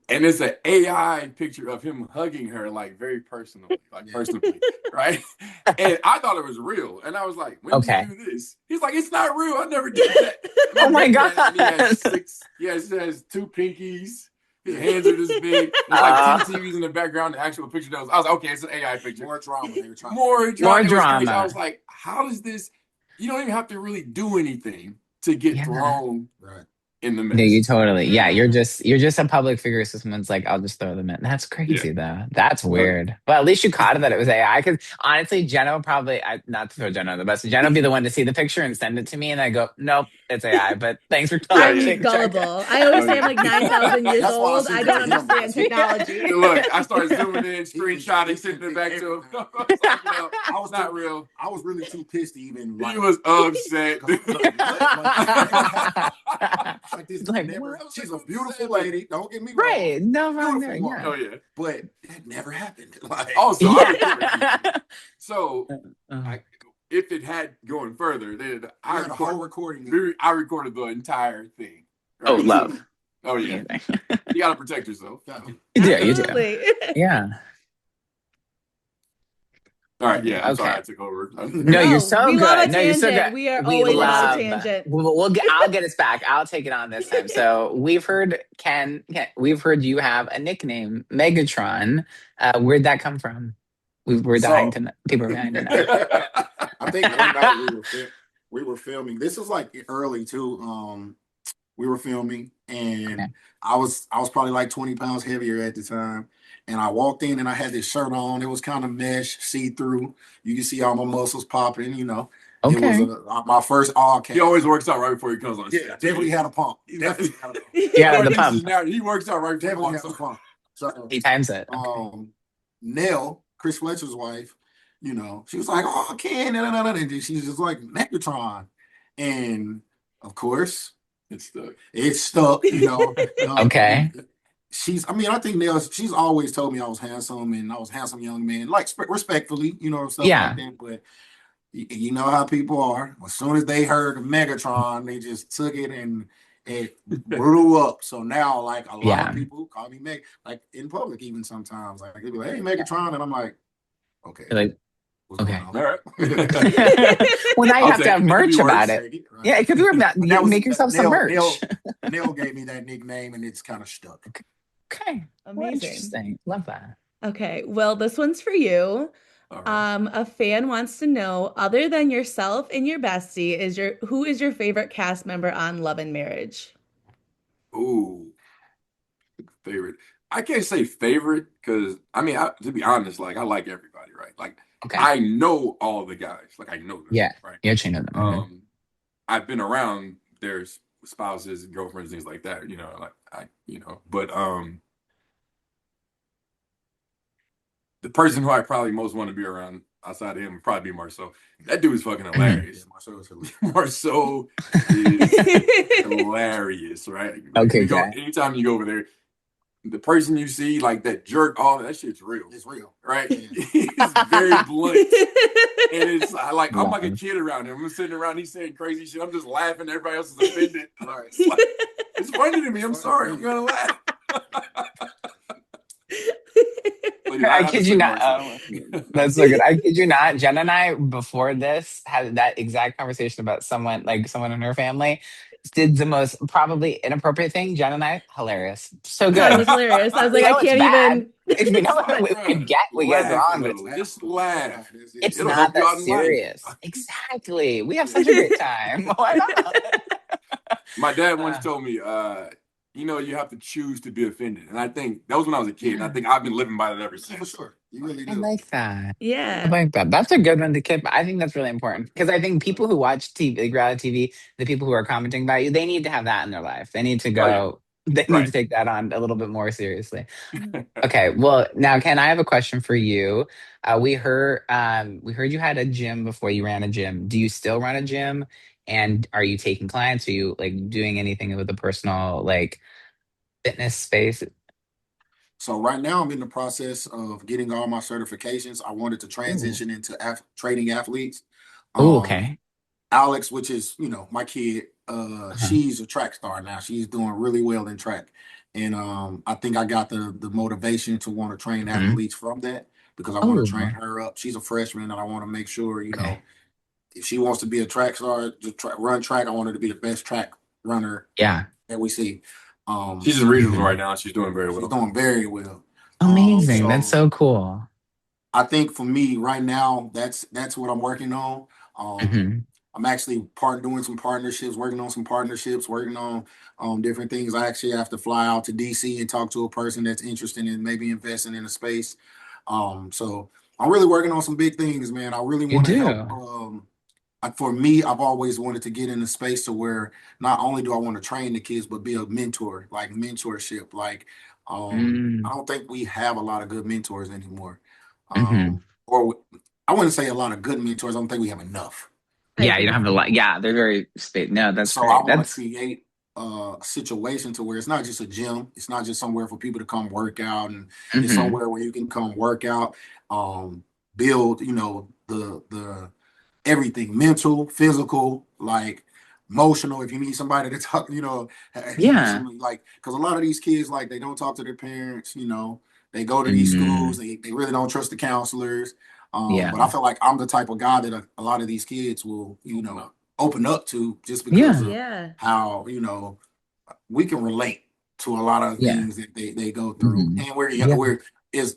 And it's an AI picture of him hugging her, like very personally, right? And I thought it was real. And I was like, when did Okay. you do this? He's like, it's not real. I never did that. And Oh I'm my looking at it, and God. he has 2 pinkies. His hands are this big. There's like 2 TVs in the background. The actual picture I was like, okay, it's an AI picture. More drama. They were trying More More drama. It was crazy. drama. I was like, how does this? You don't even have to really do anything to get Yeah. thrown Right. in the mess. No, you totally. Yeah, you're Mhm. just a public figure. So someone's like, I'll just throw them in. That's crazy, though. That's weird. But at least you caught it that it was AI. Because honestly, Jenna will probably, not to throw Jenna on the bus, Jenna will be the one to see the picture and send it to me, and I go, nope, it's AI. But thanks for I'm checking. gullible. I always say I'm like 9,000 years That's why I old. sent I it don't to him. understand technology. Look, I started zooming in, screenshotting, sending it back to him. I was like, no, I was not real. I was really too pissed to even. He was upset. Like this Like, never. what? She's a beautiful lady. Don't get me wrong. Right. No wrong there. Beautiful Yeah. Oh yeah. But that never happened. Like Also, I recorded it. Yeah. So Uh-huh. if it had going further, then I had a whole recording. I recorded the entire thing. Oh, right? love. Oh yeah. Amazing. You gotta protect yourself. You do. Absolutely. Yeah. All right, yeah. I'm Okay. sorry I took over. No, you're so we good. love a No, you're so tangent. good. We are always about a tangent. I'll get us back. I'll take it on this time. So we've heard we've heard you have a nickname, Megatron. Where'd that come from? We're dying to know. People are dying to know. I think one night we were filming. This was like early too. We were filming, and Okay. I was probably like 20 pounds heavier at the time. And I walked in, and I had this shirt on. It was kind of mesh, see through. You can see all my muscles popping. You know, Okay. It was my first all cap. He always works out right before he comes on Yeah, stage. definitely had a pump. Definitely had a pump. Yeah, the pump. He works out right before Definitely he had a walks on. pump. So He times it. Okay. Nell, Chris Fletcher's wife, you know, she was like, "Oh, Ken," and she's just like Megatron, and of course, It's stuck. it's stuck. You know. Okay. I think Nell, she's always told me I was handsome and I was a handsome young man, like respectfly, you know, stuff Yeah. like that. But you know how people are. As soon as they heard Megatron, they just took it and it blew up. So now, like a lot of people call me Meg, like in public, even sometimes, like they be like, "Hey, Megatron," and I'm like, "Okay, You're like, what's okay. going on?" All right. Well, now you I'll have to take have it. It could merch be about worse. it. Yeah, it could be worth. That was- Make yourself some merch. Nell gave me that nickname, and it's kind of stuck. Okay. Well, Amazing. interesting. Love that. Okay, well, this one's for you. All right. A fan wants to know, other than yourself and your bestie, who is your favorite cast member on Love and Marriage? Ooh, favorite. I can't say favorite because I mean, to be honest, like I like everybody, right? Like Okay. I know all the guys, like I know them, Yeah. right? You actually know them. Um, I've been around their spouses and girlfriends, things like that, like but the person who I probably most want to be around outside of him would probably be Marceau. That dude is fucking Mhm. Yeah, hilarious. Marcel is hilarious. Marceau is hilarious, right? Like Okay, okay. anytime you go over there, the person you see, like that jerk, all that shit's real. It's real. Right? Yeah. He's very blunt. And it's like I'm Love like a him. kid around him. I'm sitting around, he's saying crazy shit. I'm just laughing, everybody else is offended. Right. It's funny to me. I'm sorry, I'm gonna laugh. But yeah, I I have to kid you say not. Marceau. That's so good. I kid you not. Jen and I, before this, had that exact conversation about someone in her family did the most probably inappropriate thing. Jen and I, hilarious. So Thought it good. was hilarious. I was We like, I know it's can't bad. even. We know It's like, we bruh, get it's laugh a wrong, but it's little. Just laugh. it's It'll not help you that out in life. serious. Exactly. We have Yeah. such a great time. Why not? My dad once Uh, told me, you have to choose to be offended. And I think that was when I was a kid. And I yeah, think I've been living by that ever For since. sure. You really I do. like that. I Yeah. like that. That's a good one to keep. I think that's really important because I think people who watch TV, like reality TV, the people who are commenting about you, they need to have that in their life. They need to Oh yeah. go. They need to Right. take that on a little bit more seriously. Okay. Well, now, Ken, I have a question for you. We heard you had a gym before you ran a gym. Do you still run a gym? And are you taking clients? Are you like doing anything with a personal like fitness space? So right now I'm in the process of getting all my certifications. I wanted to Ooh. transition into training athletes. Ooh, Um, okay. Alex, which is, my kid, Uh-huh. she's a track star now. She's doing really well in track. And I think I got the motivation to want to train Mhm. athletes from that because I want to train Oh, her up. She's a freshman and I want to make sure, okay. if she wants to be a track star, to run track, I want her to be the best track runner Yeah. that we see. She's in regionals Mhm. right now. She's doing very She's well. doing very well. Amazing. That's So so cool. I think for me right now, that's what I'm working on. Um, Hmm. I'm actually doing some partnerships, working on some partnerships, working on different things. I actually have to fly out to DC and talk to a person that's interested in maybe investing in a space. So I'm really working on some big things, man. I really You want to help. do. For me, I've always wanted to get in a space to where not only do I want to train the kids, but be a mentor, like mentorship. Like, I Mm. don't think we have a lot of good mentors anymore. Hmm. Or I wouldn't say a lot of good mentors. I don't think we have enough. I Yeah, you don't agree. have a lot. Yeah, they're very space. No, that's So I great. want to That's create a situation to where it's not just a gym. It's not just somewhere for people to come work out, and it's hmm somewhere where you can come work out, build, the everything, mental, physical, like emotional. If you need somebody to talk, if you need yeah. some, like, because a lot of these kids, like, they don't talk to their parents. They go to these schools. Mm. They really don't trust the counselors. But I Yeah. feel like I'm the type of guy that a lot of these kids will, open up to just because Yeah. of Yeah. how, we can relate to a lot of Yeah. things that they go through. Hmm. And we're Yeah. is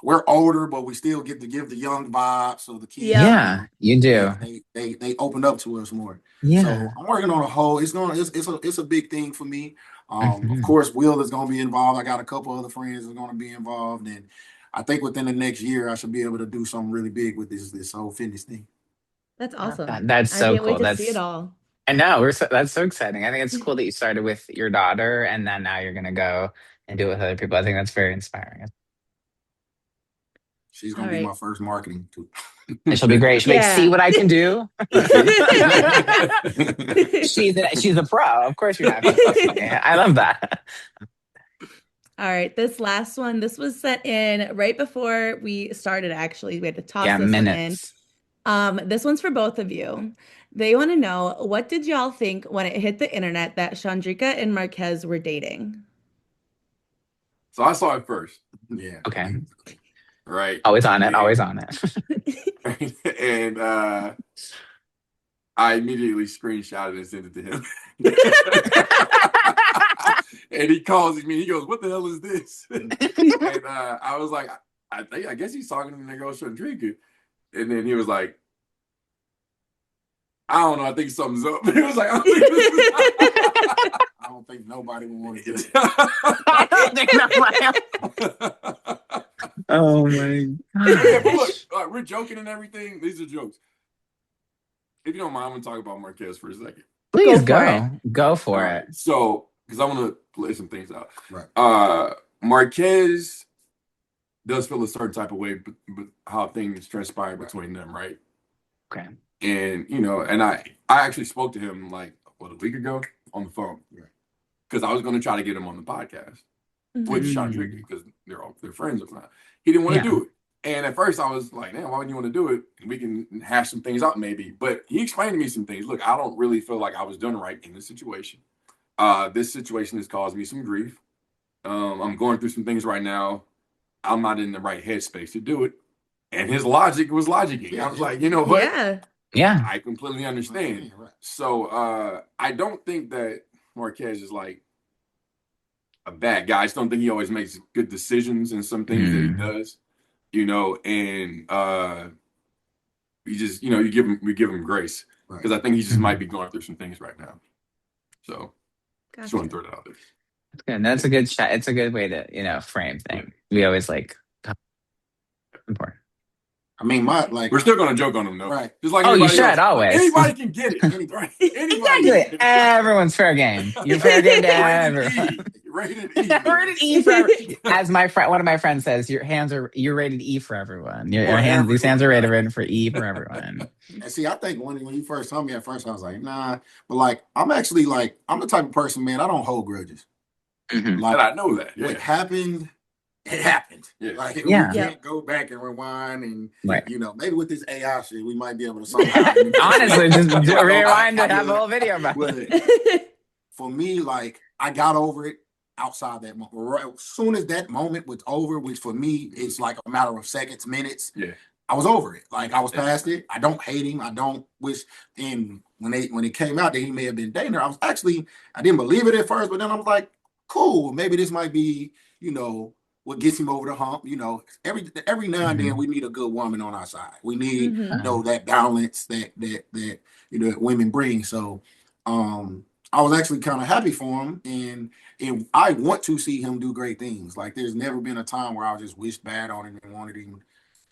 we're older, but we still get to give the young vibe. So the kids, Yep. Yeah. You do. they open up to us more. So Yeah. I'm working on a whole. It's a big thing for me. Of Hmm. course, Will is going to be involved. I got a couple other friends that are going to be involved, and I think within the next year, I should be able to do something really big with this whole fitness thing. That's I love awesome. that. That's I so can't wait cool. to see it That's all. I know that's so exciting. I think it's cool that you started with your daughter and then now you're gonna go and do it with other people. I think that's very inspiring. She's All going to be my right. first marketing tool. And she'll be great. She'll be like, see Yeah. what I can do. See? She's a pro. Of course you're happy. Trust me. I love that. All right, this last one, this was sent in right before we started, actually. We had to toss Yeah, this one in. minutes. This one's for both of you. They want to know, what did y'all think when it hit the internet that Chandrika and Marquez were dating? So I saw it first, Yeah. Okay. right? Always on it. Always And on it. and I immediately screenshotted and sent it to him. And he calls me. He goes, "What the hell is this?" And I was like, I guess he's talking to the nigga shouldn't drink it. And then he was like, I don't know. I think something's up. He was like, I don't think this is. I don't think nobody would want to do it. I don't think oh my Yeah, but gosh. look, we're joking and everything. These are jokes. If you don't mind, I'm gonna talk about Marquez for a second. Please Go for go. Go for All right. it. So, because I want to play some things out. Right. Marquez does feel a certain type of way, but how things transpire between them, right? Okay. And and I actually spoke to him like a week ago on the phone because I was going to try to get him on the podcast with Chandrika because they're friends of mine. He didn't want to do it, and at first I was like, "Man, why wouldn't you want to do it? We can hash some things out, maybe." But he explained to me some things. Look, I don't really feel like I was done right in this situation. This situation has caused me some grief. I'm going through some things right now. I'm not in the right headspace to do it. And his logic was logicking. I was like, you know what? Yeah. I completely understand. So I don't think that Marquez is like a bad guy. I just don't think he always makes good decisions in some things that he does. And you just we give him grace. Because I think he just might be going through some things right now. So just want to throw that out there. That's good. That's a good chat. It's a good way to, frame things. We always important. I mean, we're still gonna joke on him though, right? Just like you should else. always. Anybody can get it. Right? Exactly. Everyone's fair game. You're fair game to everyone. Rated E. Rated E for as one of my friends says, you're rated E for everyone. These hands are rated for E for everyone. And see, I think when you first told me at first, I was like, nah. But like, I'm actually like, I'm the type of person, man. I don't hold grudges. Like, and I know that. What happened, it happened. Yeah. Like we can't go back and rewind and maybe with this AI shit, we might be able to somehow honestly just rewind and have a whole video about it. For me, like I got over it outside that moment. Right, as soon as that moment was over, which for me it's like a matter of seconds, minutes. Yeah. I was over it. Like I was past it. I don't hate him. I don't wish. And when it came out that he may have been dating her, I didn't believe it at first, but then I was like, cool, maybe this might be, what gets him over the hump. Every now and then we need a good woman on our side. We need that balance that women bring. So I was actually kind of happy for him, and I want to see him do great things. Like there's never been a time where I just wished bad on him and wanted him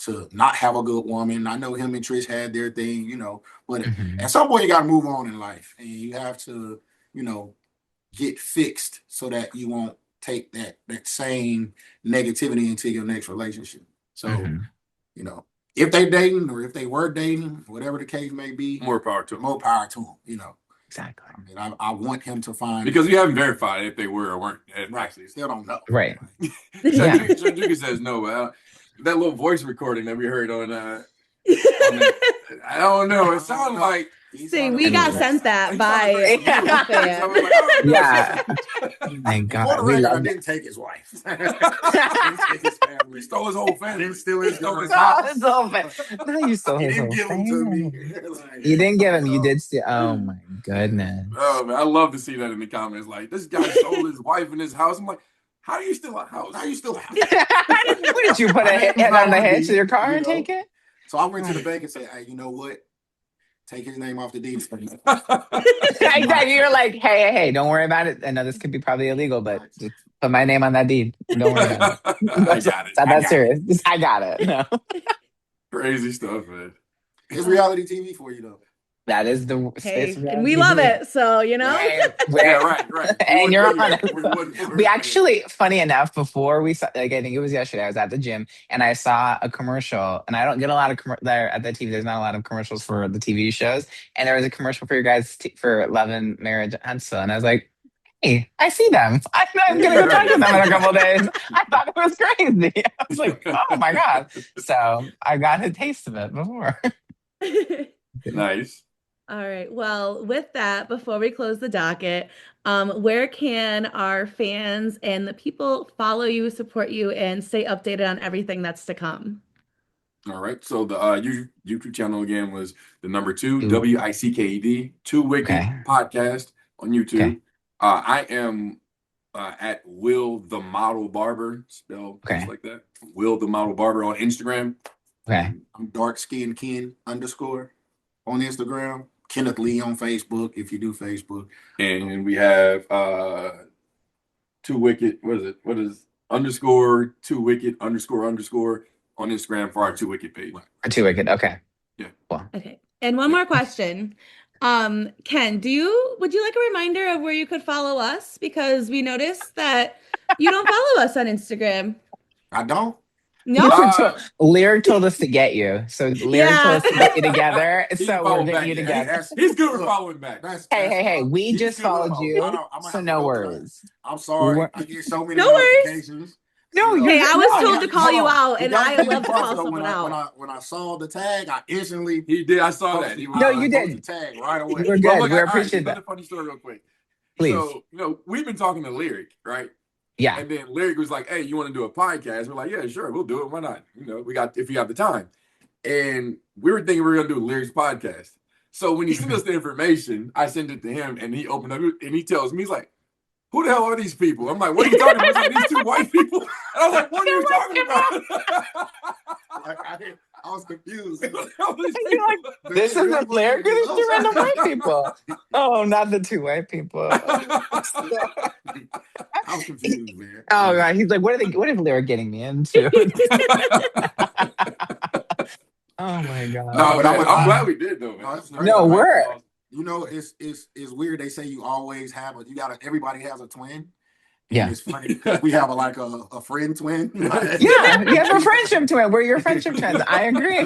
to not have a good woman. I know him and Trish had their thing, but at some point you got to move on in life, and you have to, get fixed so that you won't take that same negativity into your next relationship. So, if they dating or if they were dating, whatever the case may be, more power to them. More power to them. Exactly. I mean, I want him to find because we haven't verified if they were or weren't. Actually, still don't know. Right. Chandrika says no. That little voice recording that we heard on I don't know. It sounded like. See, we got sent that by Thank God. I didn't take his wife. We stole his whole family. Still his whole family. No, you stole his whole family. You didn't give him. You did steal. Oh my goodness. Oh man, I love to see that in the comments. Like this guy stole his wife in his house. I'm like, how do you steal a house? How do you steal a house? What did you put a hit on the head to your car and take it? So I went to the bank and said, hey, you know what? Take his name off the deed. Exactly. You're like, hey, don't worry about it. I know this could be probably illegal, but just put my name on that deed. Don't worry about it. I got it. It's not that serious. I got it. No. Crazy stuff, man. It's reality TV for you, though. That is the space. And we love it. So, right. And you're on it. We actually, funny enough, before we saw, like, I think it was yesterday, I was at the gym and I saw a commercial, and I don't get a lot of there at the TV. There's not a lot of commercials for the TV shows. And there was a commercial for your guys for Love and Marriage at Huntsville. And I was like, hey, I see them. I'm going to go talk to them in a couple of days. I thought it was crazy. I was like, oh my God. So I got a taste of it before. Nice. All right. Well, with that, before we close the docket, where can our fans and the people follow you, support you, and stay updated on everything that's to come? All right. So the YouTube channel again was the number 2 WICKED 2 Wicked podcast on YouTube. I am at Will the Model Barber, spelled just Okay. like that. Will the Model Barber on Instagram. Okay. I'm dark skinned Ken _ on Instagram. Kenneth Lee on Facebook if you do Facebook. And we have Two Wicked. What is underscore Two Wicked underscore on Instagram for our Two Wicked page. Or Two Wicked. Okay. Yeah. Cool. Okay. And one more question. Ken, would you like a reminder of where you could follow us? Because we noticed that you don't follow us on Instagram. I don't. No? Lyric told us to get you. So Lyric told Yeah. us to get you together. He So follow we're getting back. you together. He's good with following back. Hey, we He's just good with followed following. you. I'm So have to no go through worries. I'm We sorry. weren't- I get so many No worries. notifications. No, You know, Hey, I was no, told to call you out, and I would love to call someone out. When I saw the tag, I instantly He did. I saw that. No, you posted did. tag right away. We're Well, good. look, We all right, appreciate another that. funny story real quick. Please. So, we've been talking to Lyric, right? Yeah. And then Lyric was like, "Hey, you want to do a podcast?" We're like, "Yeah, sure, we'll do it. Why not? If you have the time." And we were thinking we were gonna do Lyric's podcast. So when he sent us the information, I sent it to him, and he opened up and he tells me, he's like, "Who the hell are these people?" I'm like, "What are you talking about?" He's like, "These two white people." And I was like, "What are you talking about?" I was confused. This isn't Lyric. It's two random white people. Oh, not the two white people. I was confused, man. Oh god, he's like, what is Lyric getting me into? Oh my god. No, but man, I'm glad we did though, man. No, that's No, we're it's weird. They say you always have everybody has a twin. Yeah. It's funny. We have a friend twin. Yeah, you have a friendship twin. We're your friendship twins. I agree.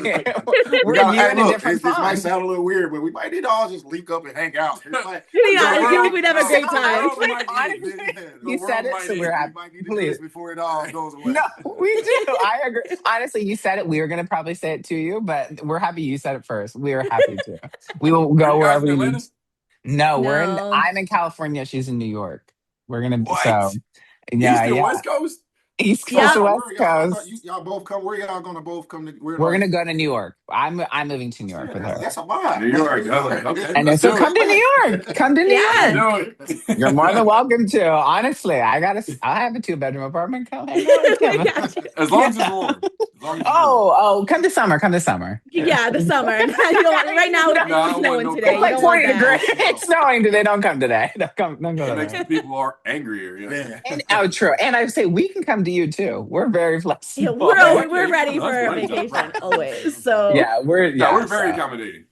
We're you in a different this might font. sound a little weird, but we might need to all just link up and hang out. Like, I feel like we'd have a great time. You said it, so we're happy. We might need to do this before it all goes away. No, we do. I agree. Honestly, you said it. We were gonna probably say it to you, but we're happy you said it first. We are happy to. We will go wherever we need. No, No. I'm in California. She's in New York. We're gonna What? so East and West Coast? East Coast Yeah. to West Coast. Y'all both come. Where y'all gonna both come to? We're gonna go to New York. I'm moving to New York with her. That's a vibe. New York. Okay. And so come to New York. Come to New Yeah. York. Do it. You're more than welcome to. Honestly, I'll have a 2-bedroom apartment. Come hang out with I Kim. got you. As long as it's warm. Come this summer. Come this summer. Yeah, the summer. You don't want, right now, No, I don't it's snowing want no today. It's You like don't want 40 that. degrees. It's snowing today. Don't come today. Don't go It makes there. the people are angrier. Yeah. And true. And I say we can come to you too. We're very Yeah, flexible. we're ready for a vacation always. So Yeah, we're very accommodating.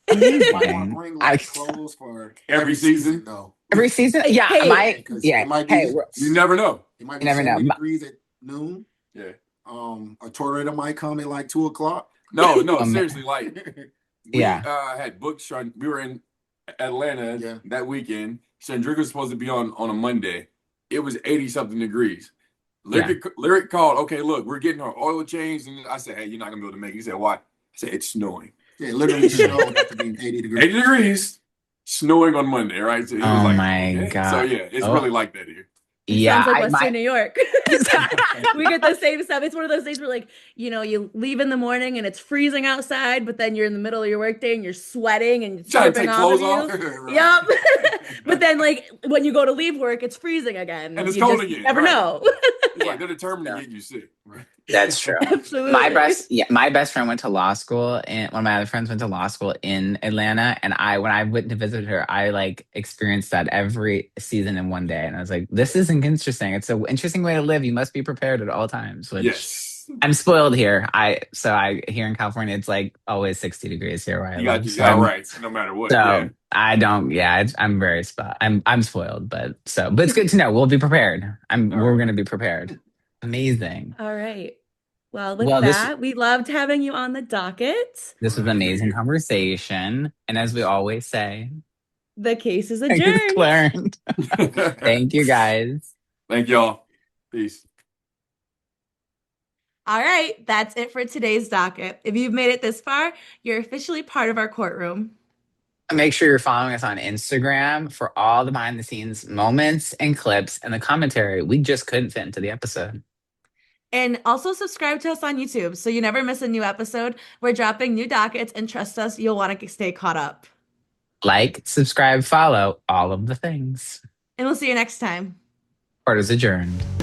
amazing. Bring I- clothes for Every season? though. Every season, yeah, Hey. Because yeah. it might be, Hey, You never know. it might you be never know. 70 degrees at noon. Yeah. A tornado might come at like 2 o'clock. No, Um, seriously. Like we Yeah. had booked. We were in Atlanta Yeah. that weekend. Chandrika was supposed to be on a Monday. It was 80-something degrees. Lyric called. Okay, look, we're getting our oil changed, and I said, "Hey, you're not gonna be able to make it." He said, "Why?" I said, "It's snowing. Yeah, literally snowed after being 80 degrees. 80 degrees, snowing on Monday, right?" So he was Oh like, my okay. God. So yeah, it's Oh. really like that here. Yeah, sounds like Western New York. We get the same stuff. It's one of those days where, like, you leave in the morning and it's freezing outside, but then you're in the middle of your workday and you're sweating and it's Trying to dripping take off of clothes you. off. Yep. But then, like, when you go to leave work, it's freezing again. And it's You cold just again, never right. know. It's like they're determined to get you sick. Right. that's true. Absolutely. My best friend went to law school, and one of my other friends went to law school in Atlanta. And when I went to visit her, I like experienced that every season in one day. And I was like, this isn't interesting. It's an interesting way to live. You must be prepared at all times. Which Yes. I'm spoiled here. Here in California, it's like always 60 degrees here where I You got live. you. So Yeah, right. No matter what. So Yeah. I don't. Yeah, I'm very I'm spoiled, but it's good to know. We'll be prepared. We're gonna be prepared. Amazing. All right. Well, with Well, that, we loved having you on the docket. This was an amazing conversation, and as we always say, The case is it's adjourned. learned. Thank you guys. Thank y'all. Peace. All right, that's it for today's docket. If you've made it this far, you're officially part of our courtroom. Make sure you're following us on Instagram for all the behind the scenes moments and clips and the commentary we just couldn't fit into the episode. And also subscribe to us on YouTube so you never miss a new episode. We're dropping new dockets, and trust us, you'll want to stay caught up. Like, subscribe, follow, all of the things. And we'll see you next time. Court is adjourned.